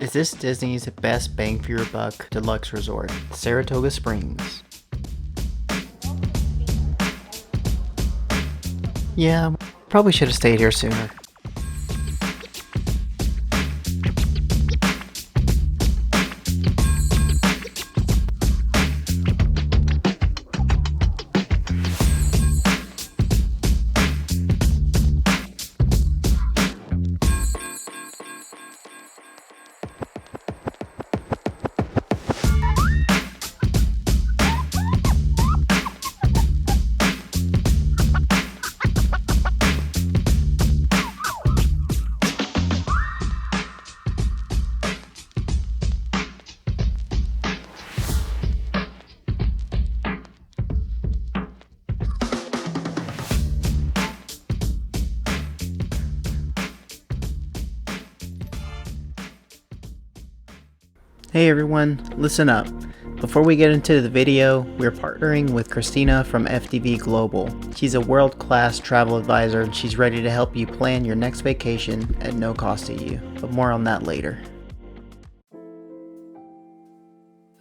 Is this Disney's best bang for your buck deluxe resort, Saratoga Springs? Yeah, probably should have stayed here sooner. Hey everyone, listen up. Before we get into the video, we're partnering with Christina from FDV Global. She's a world-class travel advisor and she's ready to help you plan your next vacation at no cost to you, but more on that later.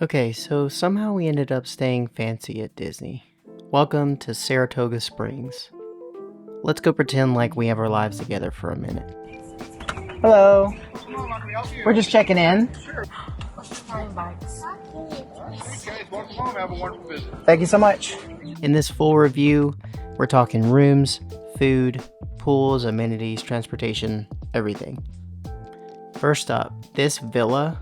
Okay, so somehow we ended up staying fancy at Disney. Welcome to Saratoga Springs. Let's go pretend like we have our lives together for a minute. Hello. We're just checking in. Sure. Welcome home. Have a wonderful visit. Thank you so much. In this full review, we're talking rooms, food, pools, amenities, transportation, everything. First up, this villa,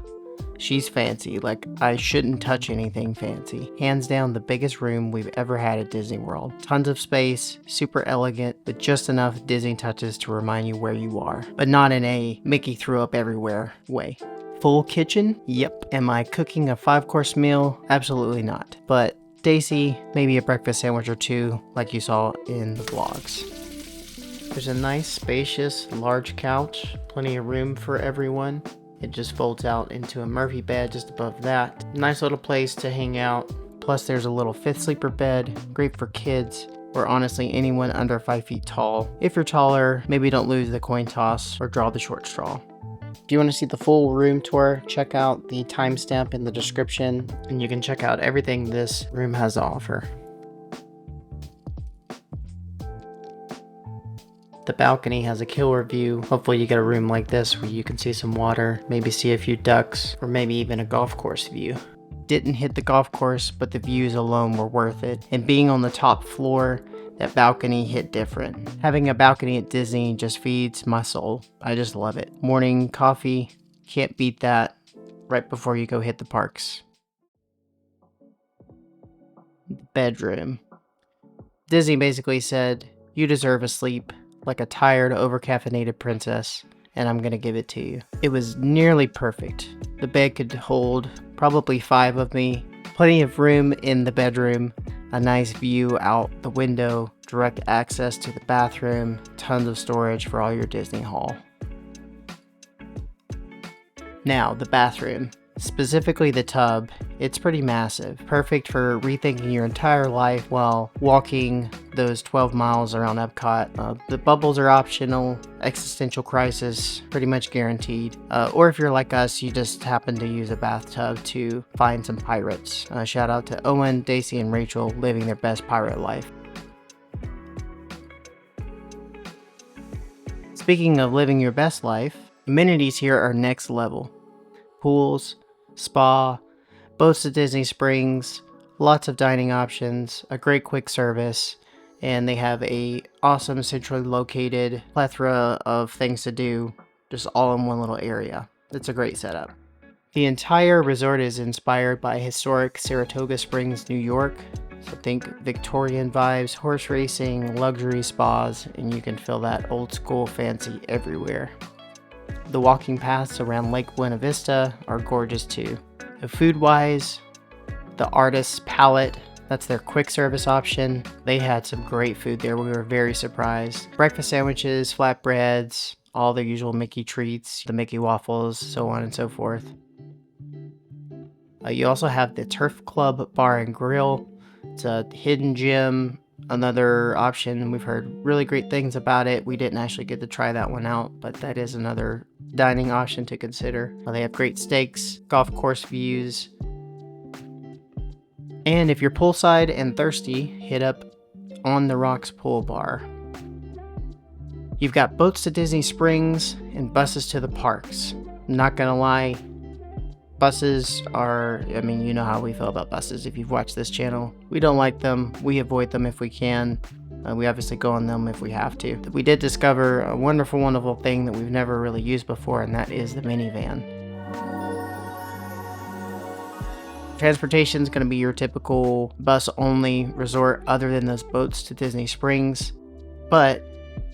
she's fancy. Like, I shouldn't touch anything fancy. Hands down, the biggest room we've ever had at Disney World. Tons of space, super elegant, with just enough Disney touches to remind you where you are, but not in a Mickey threw up everywhere way. Full kitchen? Yep. Am I cooking a 5-course meal? Absolutely not. But Daisy, maybe a breakfast sandwich or two, like you saw in the vlogs. There's a nice, spacious, large couch, plenty of room for everyone. It just folds out into a Murphy bed just above that. Nice little place to hang out. Plus there's a little 5th sleeper bed, great for kids, or honestly anyone under 5 feet tall. If you're taller, maybe don't lose the coin toss or draw the short straw. If you want to see the full room tour, check out the timestamp in the description, and you can check out everything this room has to offer. The balcony has a killer view. Hopefully you get a room like this where you can see some water, maybe see a few ducks, or maybe even a golf course view. Didn't hit the golf course, but the views alone were worth it. And being on the top floor, that balcony hit different. Having a balcony at Disney just feeds my soul. I just love it. Morning coffee, can't beat that right before you go hit the parks. Bedroom. Disney basically said, you deserve a sleep like a tired, over-caffeinated princess, and I'm gonna give it to you. It was nearly perfect. The bed could hold probably 5 of me. Plenty of room in the bedroom. A nice view out the window, direct access to the bathroom, tons of storage for all your Disney haul. Now, the bathroom. Specifically the tub, it's pretty massive. Perfect for rethinking your entire life while walking those 12 miles around Epcot. The bubbles are optional, existential crisis pretty much guaranteed. Or if you're like us, you just happen to use a bathtub to find some pirates. Shout out to Owen, Daisy, and Rachel living their best pirate life. Speaking of living your best life, amenities here are next level. Pools, spa, boats at Disney Springs, lots of dining options, a great quick service, and they have a awesome centrally located plethora of things to do, just all in one little area. It's a great setup. The entire resort is inspired by historic Saratoga Springs, New York. So think Victorian vibes, horse racing, luxury spas, and you can feel that old school fancy everywhere. The walking paths around Lake Buena Vista are gorgeous too. Food-wise, the Artist's Pallet, that's their quick service option. They had some great food there. We were very surprised. Breakfast sandwiches, flatbreads, all the usual Mickey treats, the Mickey waffles, so on and so forth. You also have the Turf Club Bar and Grill. It's a hidden gem, another option. We've heard really great things about it. We didn't actually get to try that one out, but that is another dining option to consider. They have great steaks, golf course views, and if you're poolside and thirsty, hit up On the Rocks Pool Bar. You've got boats to Disney Springs and buses to the parks. I'm not gonna lie, buses are, you know how we feel about buses if you've watched this channel. We don't like them, we avoid them if we can. We obviously go on them if we have to. We did discover a wonderful thing that we've never really used before, and that is the minivan. Transportation is going to be your typical bus-only resort other than those boats to Disney Springs, but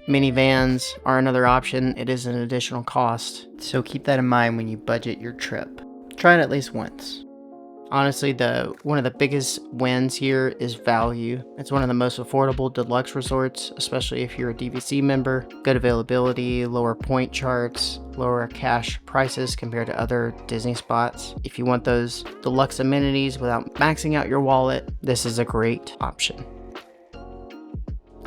minivans are another option. It is an additional cost, so keep that in mind when you budget your trip. Try it at least once. Honestly, one of the biggest wins here is value. It's one of the most affordable deluxe resorts, especially if you're a DVC member. Good availability, lower point charts, lower cash prices compared to other Disney spots. If you want those deluxe amenities without maxing out your wallet, this is a great option.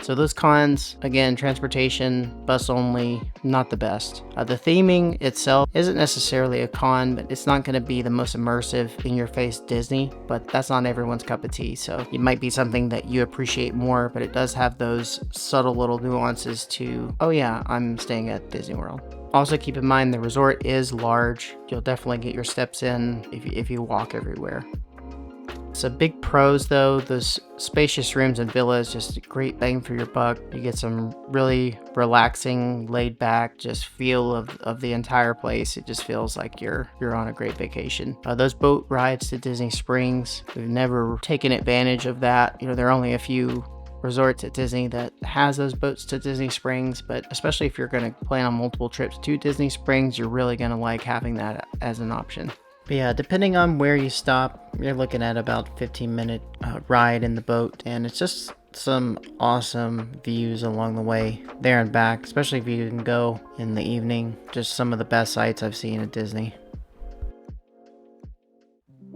So those cons, again, transportation, bus only, not the best. The theming itself isn't necessarily a con, but it's not going to be the most immersive in your face Disney, but that's not everyone's cup of tea. So it might be something that you appreciate more, but it does have those subtle little nuances to, oh yeah, I'm staying at Disney World. Also keep in mind the resort is large. You'll definitely get your steps in if you walk everywhere. So big pros though, those spacious rooms and villas, just a great bang for your buck. You get some really relaxing, laid back just feel of the entire place. It just feels like you're on a great vacation. Those boat rides to Disney Springs, we've never taken advantage of that. There are only a few resorts at Disney that has those boats to Disney Springs, but especially if you're going to plan on multiple trips to Disney Springs, you're really going to like having that as an option. But yeah, depending on where you stop, you're looking at about 15-minute ride in the boat, and it's just some awesome views along the way there and back, especially if you can go in the evening. Just some of the best sights I've seen at Disney.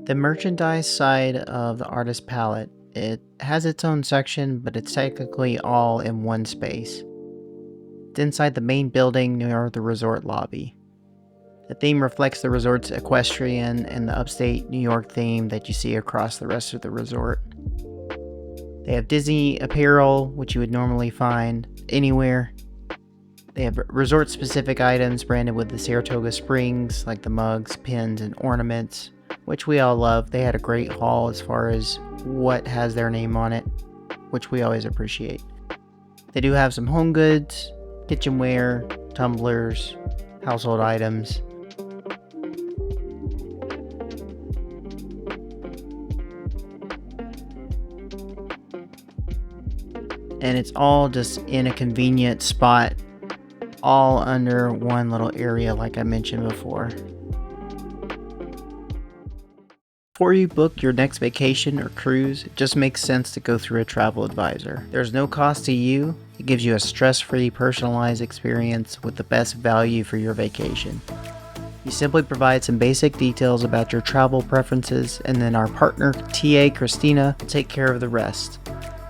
The merchandise side of the artist palette, it has its own section, but it's technically all in one space. It's inside the main building near the resort lobby. The theme reflects the resort's equestrian and the upstate New York theme that you see across the rest of the resort. They have Disney apparel, which you would normally find anywhere. They have resort-specific items branded with the Saratoga Springs, like the mugs, pins, and ornaments, which we all love. They had a great haul as far as what has their name on it, which we always appreciate. They do have some home goods, kitchenware, tumblers, household items. And it's all just in a convenient spot, all under one little area like I mentioned before. Before you book your next vacation or cruise, it just makes sense to go through a travel advisor. There's no cost to you. It gives you a stress-free, personalized experience with the best value for your vacation. You simply provide some basic details about your travel preferences, and then our partner, TA Christina, will take care of the rest.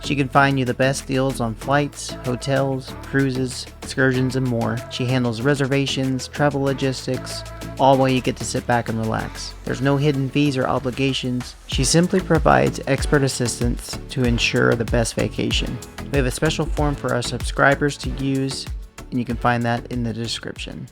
She can find you the best deals on flights, hotels, cruises, excursions, and more. She handles reservations, travel logistics, all while you get to sit back and relax. There's no hidden fees or obligations. She simply provides expert assistance to ensure the best vacation. We have a special form for our subscribers to use, and you can find that in the description.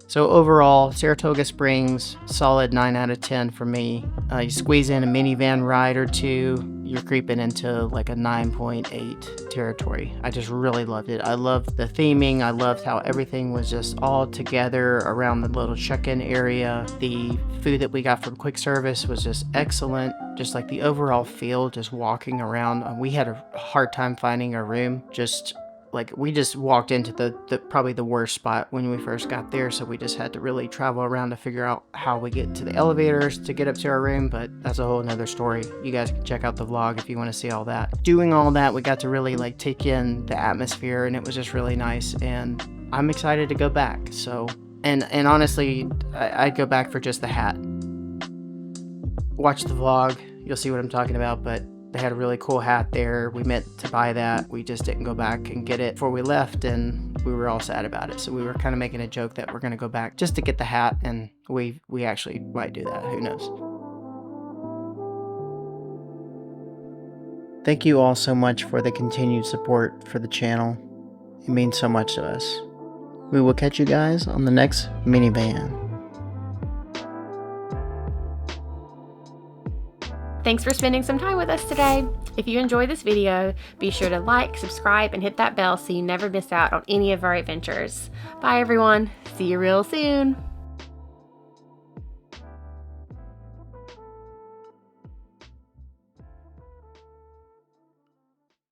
So overall, Saratoga Springs, solid 9 out of 10 for me. You squeeze in a minivan ride or two, you're creeping into like a 9.8 territory. I just really loved it. I loved the theming. I loved how everything was just all together around the little check-in area. The food that we got from quick service was just excellent. Just like the overall feel, just walking around. We had a hard time finding a room. We just walked into the probably the worst spot when we first got there, so we just had to really travel around to figure out how we get to the elevators to get up to our room, but that's a whole nother story. You guys can check out the vlog if you want to see all that. Doing all that, we got to really like take in the atmosphere, and it was just really nice, and I'm excited to go back. So, and honestly, I'd go back for just the hat. Watch the vlog, you'll see what I'm talking about, but they had a really cool hat there. We meant to buy that. We just didn't go back and get it before we left, and we were all sad about it. So we were kind of making a joke that we're going to go back just to get the hat, and we actually might do that. Who knows? Thank you all so much for the continued support for the channel. It means so much to us. We will catch you guys on the next minivan. Thanks for spending some time with us today. If you enjoyed this video, be sure to like, subscribe, and hit that bell so you never miss out on any of our adventures. Bye everyone. See you real soon.